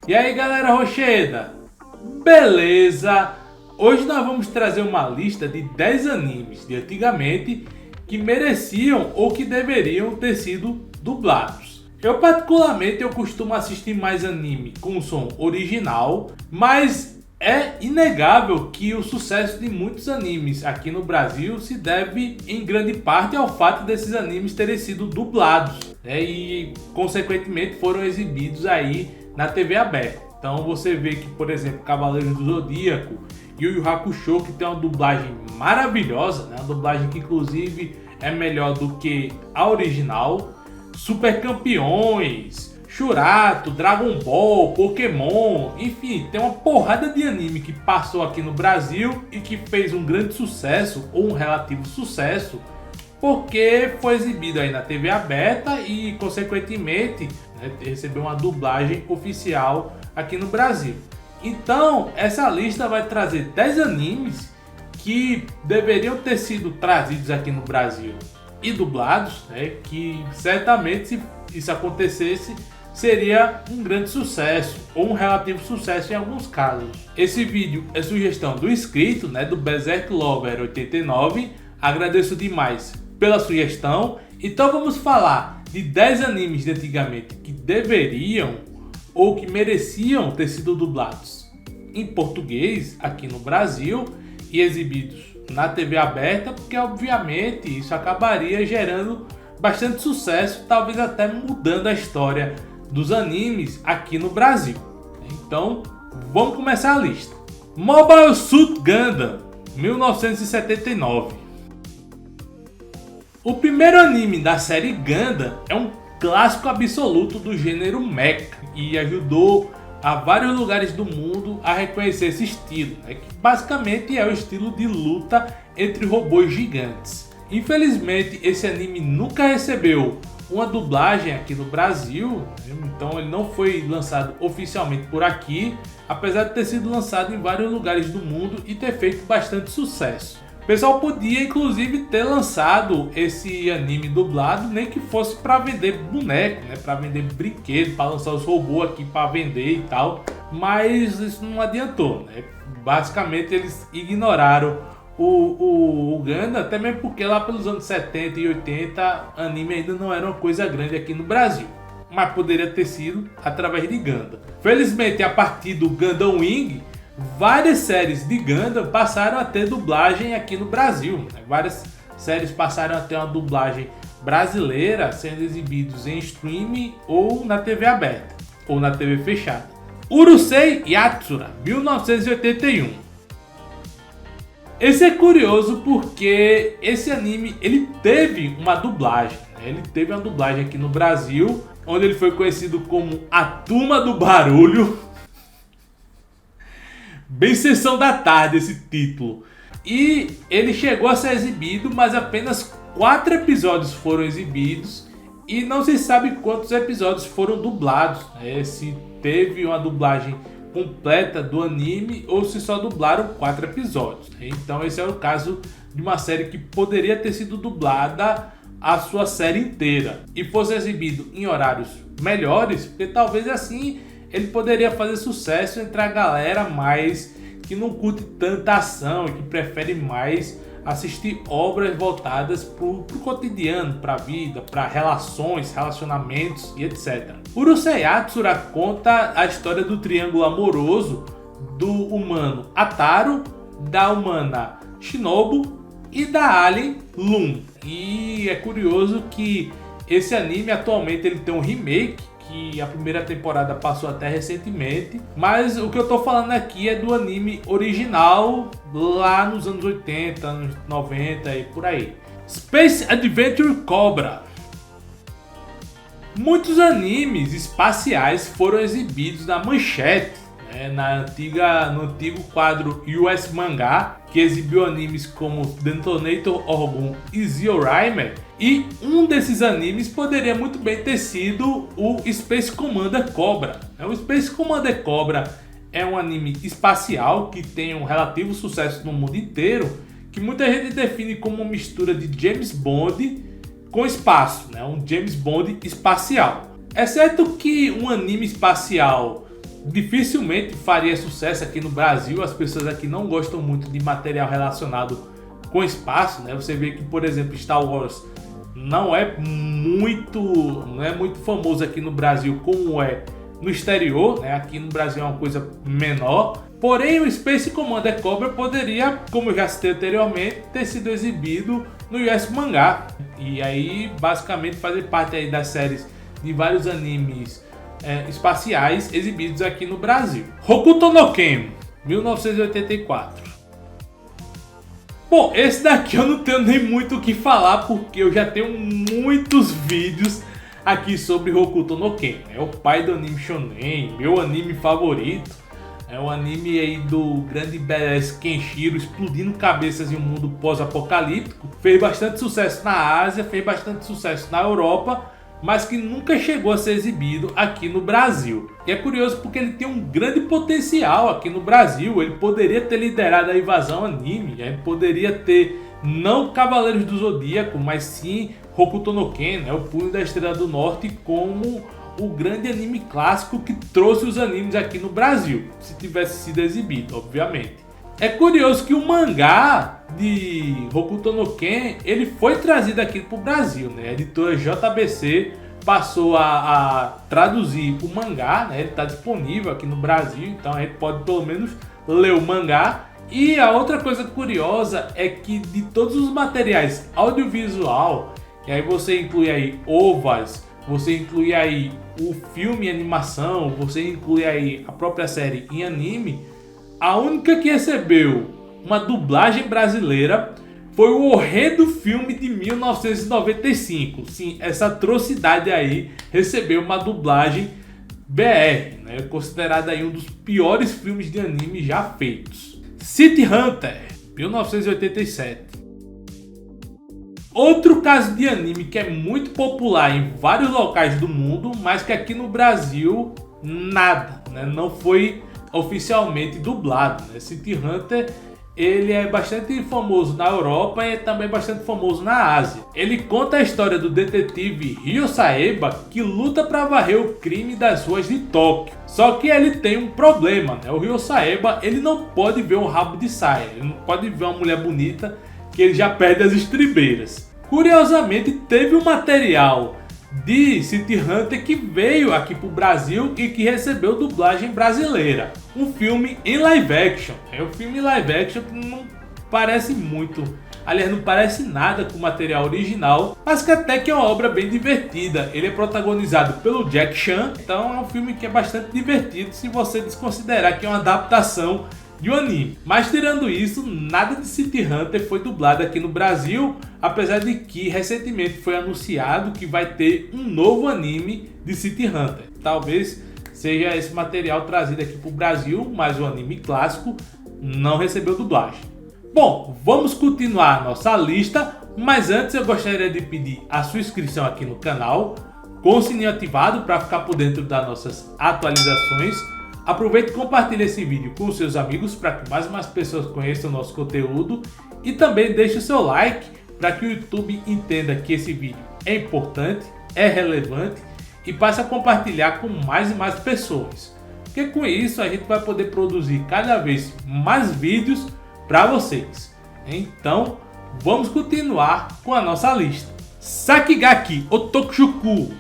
E aí galera rocheda, beleza? Hoje nós vamos trazer uma lista de 10 animes de antigamente que mereciam ou que deveriam ter sido dublados. Eu particularmente costumo assistir mais anime com som original, mas é inegável que o sucesso de muitos animes aqui no Brasil se deve em grande parte ao fato desses animes terem sido dublados, né? E consequentemente foram exibidos aí na TV aberta. Então você vê que, por exemplo, Cavaleiros do Zodíaco e Yu Yu Hakusho, que tem uma dublagem maravilhosa, né? Uma dublagem que inclusive é melhor do que a original. Super Campeões, Churato, Dragon Ball, Pokémon, enfim, tem uma porrada de anime que passou aqui no Brasil e que fez um grande sucesso, ou um relativo sucesso, porque foi exibido aí na TV aberta e, consequentemente, né, recebeu uma dublagem oficial aqui no Brasil. Então, essa lista vai trazer 10 animes que deveriam ter sido trazidos aqui no Brasil e dublados, né, que certamente, se isso acontecesse, seria um grande sucesso, ou um relativo sucesso em alguns casos. Esse vídeo é sugestão do inscrito, né, do Berserk Lover 89. Agradeço demais pela sugestão. Então vamos falar de 10 animes de antigamente que deveriam ou que mereciam ter sido dublados em português aqui no Brasil e exibidos na TV aberta, porque obviamente isso acabaria gerando bastante sucesso, talvez até mudando a história dos animes aqui no Brasil. Então vamos começar a lista. Mobile Suit Gundam, 1979. O primeiro anime da série Gundam é um clássico absoluto do gênero mecha e ajudou a vários lugares do mundo a reconhecer esse estilo, né, que basicamente é o estilo de luta entre robôs gigantes. Infelizmente, esse anime nunca recebeu uma dublagem aqui no Brasil, então ele não foi lançado oficialmente por aqui, apesar de ter sido lançado em vários lugares do mundo e ter feito bastante sucesso. O pessoal podia inclusive ter lançado esse anime dublado, nem que fosse para vender boneco, né, para vender brinquedo, para lançar os robôs aqui para vender e tal, mas isso não adiantou, né? Basicamente eles ignoraram o Gundam, até mesmo porque lá pelos anos 70 e 80 anime ainda não era uma coisa grande aqui no Brasil, mas poderia ter sido através de Gundam. Felizmente, a partir do Gundam Wing, várias séries de Gundam passaram a ter dublagem aqui no Brasil, né? Várias séries passaram a ter uma dublagem brasileira, sendo exibidos em streaming ou na TV aberta ou na TV fechada. Urusei Yatsura, 1981. Esse é curioso porque esse anime ele teve uma dublagem, né? Ele teve uma dublagem aqui no Brasil, onde ele foi conhecido como A Turma do Barulho. Bem sessão da tarde esse título. E ele chegou a ser exibido, mas apenas 4 episódios foram exibidos e não se sabe quantos episódios foram dublados, né? Se teve uma dublagem completa do anime ou se só dublaram 4 episódios. Então esse é o caso de uma série que poderia ter sido dublada a sua série inteira e fosse exibido em horários melhores, porque talvez assim ele poderia fazer sucesso entre a galera mais que não curte tanta ação e que prefere mais assistir obras voltadas para o cotidiano, para a vida, para relações, relacionamentos e etc. Urusei Yatsura conta a história do triângulo amoroso do humano Ataru, da humana Shinobu e da alien Lum. E é curioso que esse anime atualmente ele tem um remake, que a primeira temporada passou até recentemente, mas o que eu tô falando aqui é do anime original lá nos anos 80, anos 90 e por aí. Space Adventure Cobra. Muitos animes espaciais foram exibidos na Manchete, né, no antigo quadro US Mangá, que exibiu animes como Detonator Orgun e Zio Raimer, e um desses animes poderia muito bem ter sido o Space Commander Cobra. O Space Commander Cobra é um anime espacial que tem um relativo sucesso no mundo inteiro, que muita gente define como uma mistura de James Bond com espaço, né? Um James Bond espacial. Exceto que um anime espacial dificilmente faria sucesso aqui no Brasil. As pessoas aqui não gostam muito de material relacionado com espaço, né? Você vê que, por exemplo, Star Wars não é muito famoso aqui no Brasil como é no exterior, né? Aqui no Brasil é uma coisa menor. Porém, o Space Commander Cobra poderia, como eu já citei anteriormente, ter sido exibido no US Mangá. E aí, basicamente, fazer parte aí das séries de vários animes espaciais exibidos aqui no Brasil. Hokuto no Ken, 1984. Bom, esse daqui eu não tenho nem muito o que falar, porque eu já tenho muitos vídeos aqui sobre Hokuto no Ken. É o pai do anime shonen, meu anime favorito. É um anime aí do grande badass Kenshiro explodindo cabeças em um mundo pós-apocalíptico. Fez bastante sucesso na Ásia, fez bastante sucesso na Europa, mas que nunca chegou a ser exibido aqui no Brasil. E é curioso porque ele tem um grande potencial aqui no Brasil. Ele poderia ter liderado a invasão anime, ele poderia ter não Cavaleiros do Zodíaco, mas sim Hokuto no Ken, né, o Punho da Estrela do Norte, como o grande anime clássico que trouxe os animes aqui no Brasil, se tivesse sido exibido, obviamente. É curioso que o mangá de Hokuto no Ken, ele foi trazido aqui para o Brasil, né? A editora JBC passou a traduzir o mangá, né? Ele está disponível aqui no Brasil, então a gente pode pelo menos ler o mangá. E a outra coisa curiosa é que de todos os materiais audiovisual, e aí você inclui aí OVAs, você inclui aí o filme em animação, você inclui aí a própria série em anime, a única que recebeu uma dublagem brasileira foi o horrendo filme de 1995. Sim, essa atrocidade aí recebeu uma dublagem BR, né? Considerada aí um dos piores filmes de anime já feitos. City Hunter, 1987. Outro caso de anime que é muito popular em vários locais do mundo, mas que aqui no Brasil nada, né? Não foi oficialmente dublado, né? City Hunter, ele é bastante famoso na Europa e é também bastante famoso na Ásia. Ele conta a história do detetive Ryo Saeba, que luta para varrer o crime das ruas de Tóquio. Só que ele tem um problema, né? O Ryo Saeba, ele não pode ver um rabo de saia, ele não pode ver uma mulher bonita que ele já perde as estribeiras. Curiosamente, teve um material de City Hunter que veio aqui para o Brasil e que recebeu dublagem brasileira. Um filme em live action. É um filme em live action que não parece muito, aliás, não parece nada com o material original, mas que até que é uma obra bem divertida. Ele é protagonizado pelo Jack Chan, então é um filme que é bastante divertido se você desconsiderar que é uma adaptação de um anime. Mas tirando isso, nada de City Hunter foi dublado aqui no Brasil, apesar de que recentemente foi anunciado que vai ter um novo anime de City Hunter. Talvez seja esse material trazido aqui para o Brasil, mas o anime clássico não recebeu dublagem. Bom, vamos continuar a nossa lista, mas antes eu gostaria de pedir a sua inscrição aqui no canal, com o sininho ativado para ficar por dentro das nossas atualizações. Aproveite e compartilhe esse vídeo com seus amigos para que mais e mais pessoas conheçam o nosso conteúdo. E também deixe o seu like para que o YouTube entenda que esse vídeo é importante, é relevante e passe a compartilhar com mais e mais pessoas. Porque com isso a gente vai poder produzir cada vez mais vídeos para vocês. Então vamos continuar com a nossa lista. Sakigaki Otokushuku,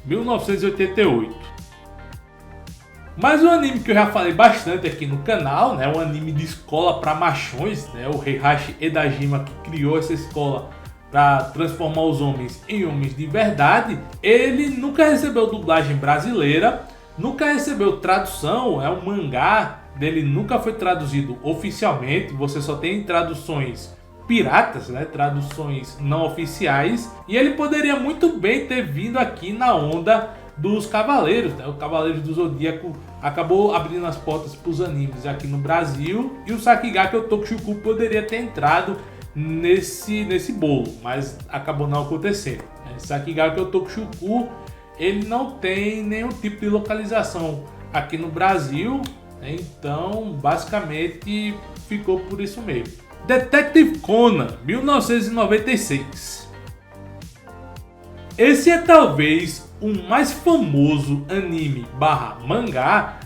1988. Mas um anime que eu já falei bastante aqui no canal, né, um anime de escola para machões, né, o Heihachi Edajima, que criou essa escola para transformar os homens em homens de verdade, ele nunca recebeu dublagem brasileira, nunca recebeu tradução, é um mangá dele, nunca foi traduzido oficialmente, você só tem traduções piratas, né, traduções não oficiais, e ele poderia muito bem ter vindo aqui na onda dos Cavaleiros, né? O Cavaleiros do Zodíaco acabou abrindo as portas para os animes aqui no Brasil, e o Sakigaki Otokushuku poderia ter entrado nesse bolo, mas acabou não acontecendo. Sakigaki Otokushuku, ele não tem nenhum tipo de localização aqui no Brasil, né? Então basicamente ficou por isso mesmo. Detective Conan, 1996. Esse é talvez o mais famoso anime / mangá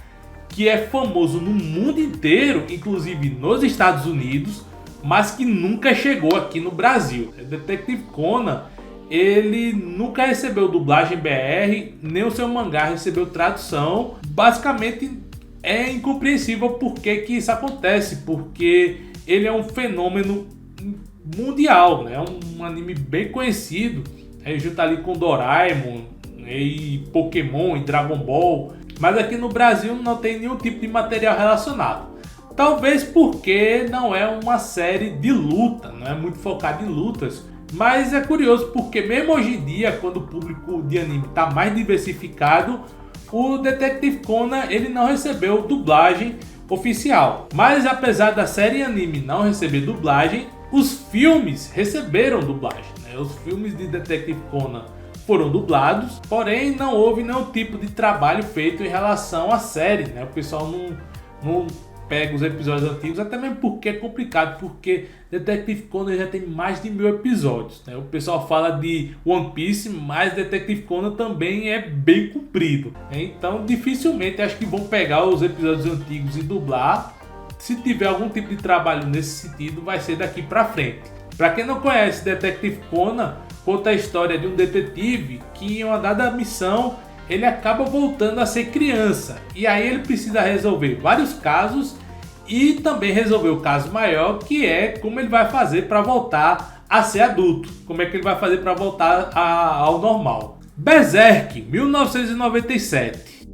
que é famoso no mundo inteiro, inclusive nos Estados Unidos, mas que nunca chegou aqui no Brasil. Detective Conan, ele nunca recebeu dublagem BR, nem o seu mangá recebeu tradução. Basicamente é incompreensível por que isso acontece, porque ele é um fenômeno mundial, né? Um anime bem conhecido, junto ali com Doraemon, e Pokémon e Dragon Ball, mas aqui no Brasil não tem nenhum tipo de material relacionado. Talvez porque não é uma série de luta, não é muito focada em lutas. Mas é curioso porque mesmo hoje em dia, quando o público de anime está mais diversificado, o Detective Conan ele não recebeu dublagem oficial. Mas apesar da série anime não receber dublagem, os filmes receberam dublagem, né? Os filmes de Detective Conan foram dublados, porém não houve nenhum tipo de trabalho feito em relação à série, né? O pessoal não pega os episódios antigos, até mesmo porque é complicado, porque Detective Conan já tem mais de 1000 episódios, né? O pessoal fala de One Piece, mas Detective Conan também é bem comprido, né? Então dificilmente acho que vão pegar os episódios antigos e dublar. Se tiver algum tipo de trabalho nesse sentido, vai ser daqui pra frente. Para quem não conhece, Detective Conan conta a história de um detetive que em uma dada missão ele acaba voltando a ser criança, e aí ele precisa resolver vários casos e também resolver o caso maior, que é como ele vai fazer para voltar a ser adulto, como é que ele vai fazer para voltar ao normal. Berserk, 1997.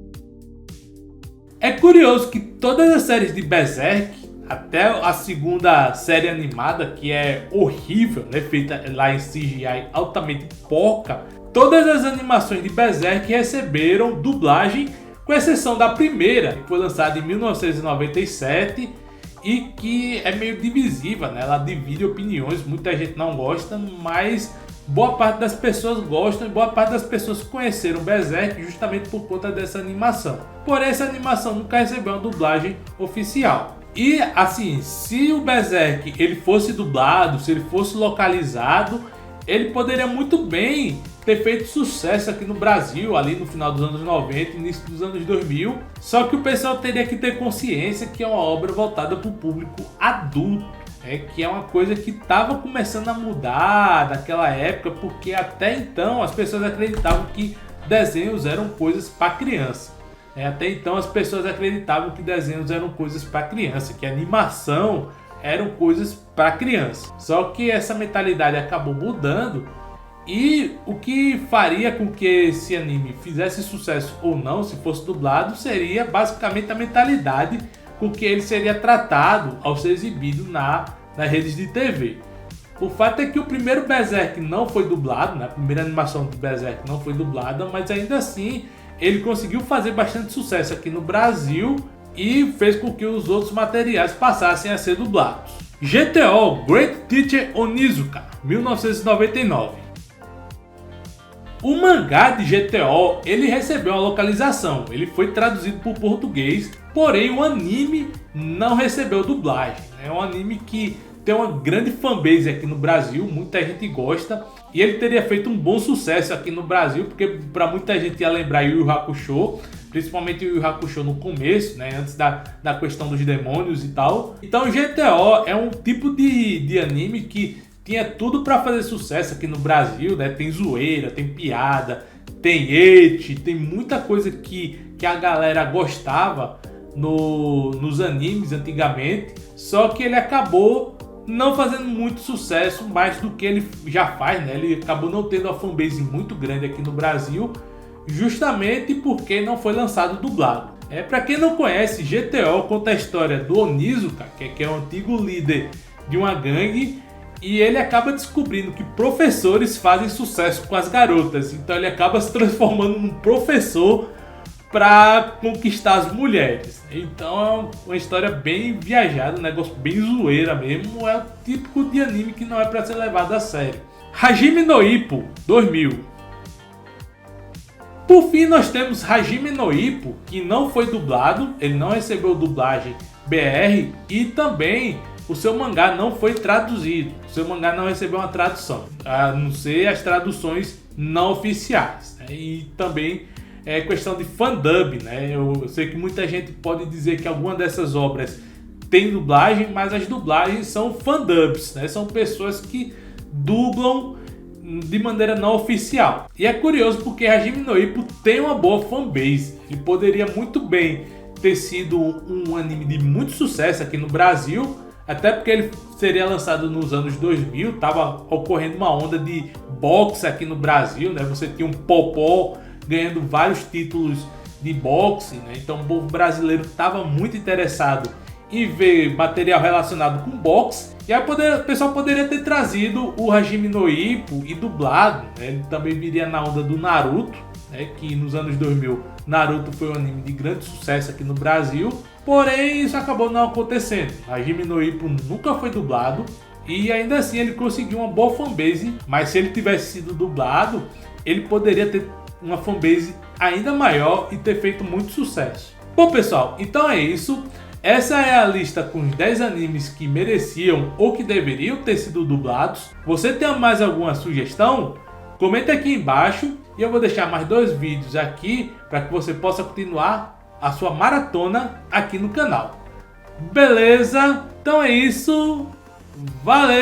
É curioso que todas as séries de Berserk, até a segunda série animada, que é horrível, né, feita lá em CGI altamente porca, todas as animações de Berserk receberam dublagem, com exceção da primeira, que foi lançada em 1997 e que é meio divisiva, né? Ela divide opiniões, muita gente não gosta, mas boa parte das pessoas gostam e boa parte das pessoas conheceram Berserk justamente por conta dessa animação. Porém, essa animação nunca recebeu uma dublagem oficial. E assim, se o Berserk ele fosse dublado, se ele fosse localizado, ele poderia muito bem ter feito sucesso aqui no Brasil, ali no final dos anos 90, início dos anos 2000. Só que o pessoal teria que ter consciência que é uma obra voltada para o público adulto, que é uma coisa que estava começando a mudar naquela época, porque até então as pessoas acreditavam que desenhos eram coisas para criança. Até então as pessoas acreditavam que desenhos eram coisas para criança, que animação eram coisas para criança. Só que essa mentalidade acabou mudando, e o que faria com que esse anime fizesse sucesso ou não, se fosse dublado, seria basicamente a mentalidade com que ele seria tratado ao ser exibido nas redes de TV. O fato é que o primeiro Berserk não foi dublado, né? A primeira animação do Berserk não foi dublada, mas ainda assim ele conseguiu fazer bastante sucesso aqui no Brasil e fez com que os outros materiais passassem a ser dublados. GTO, Great Teacher Onizuka, 1999. O mangá de GTO ele recebeu uma localização, ele foi traduzido para o português, porém o anime não recebeu dublagem. É um anime que tem uma grande fanbase aqui no Brasil, muita gente gosta, e ele teria feito um bom sucesso aqui no Brasil, porque para muita gente ia lembrar Yu Yu Hakusho, principalmente o Yu Yu Hakusho no começo, né, antes da questão dos demônios e tal. Então GTO é um tipo de anime que tinha tudo para fazer sucesso aqui no Brasil, né? Tem zoeira, tem piada, tem eti, tem muita coisa que a galera gostava nos animes antigamente, só que ele acabou não fazendo muito sucesso mais do que ele já faz, né? Ele acabou não tendo uma fanbase muito grande aqui no Brasil, justamente porque não foi lançado dublado. Para quem não conhece, GTO conta a história do Onizuka, que é o antigo líder de uma gangue, e ele acaba descobrindo que professores fazem sucesso com as garotas, então ele acaba se transformando num professor para conquistar as mulheres. Então é uma história bem viajada, um negócio bem zoeira mesmo, é o típico de anime que não é para ser levado a sério. Hajime no Ippo, 2000. Por fim nós temos Hajime no Ippo, que não foi dublado, ele não recebeu dublagem BR e também o seu mangá não foi traduzido, o seu mangá não recebeu uma tradução, a não ser as traduções não oficiais, né? E também é questão de fandub, né? Eu sei que muita gente pode dizer que alguma dessas obras tem dublagem, mas as dublagens são fandubs, né? São pessoas que dublam de maneira não oficial. E é curioso porque Hajime no Ippo tem uma boa fanbase e poderia muito bem ter sido um anime de muito sucesso aqui no Brasil, até porque ele seria lançado nos anos 2000, estava ocorrendo uma onda de boxe aqui no Brasil, né? Você tinha um Popó ganhando vários títulos de boxe, né? Então o povo brasileiro estava muito interessado em ver material relacionado com boxe. E aí o pessoal poderia ter trazido o Hajime no Ippo e dublado, né? Ele também viria na onda do Naruto, né? Que nos anos 2000 Naruto foi um anime de grande sucesso aqui no Brasil. Porém isso acabou não acontecendo. Hajime no Ippo nunca foi dublado e ainda assim ele conseguiu uma boa fanbase. Mas se ele tivesse sido dublado, ele poderia ter uma fanbase ainda maior e ter feito muito sucesso. Bom pessoal, então é isso. Essa é a lista com os 10 animes que mereciam ou que deveriam ter sido dublados. Você tem mais alguma sugestão? Comenta aqui embaixo e eu vou deixar mais 2 vídeos aqui para que você possa continuar a sua maratona aqui no canal. Beleza? Então é isso. Valeu!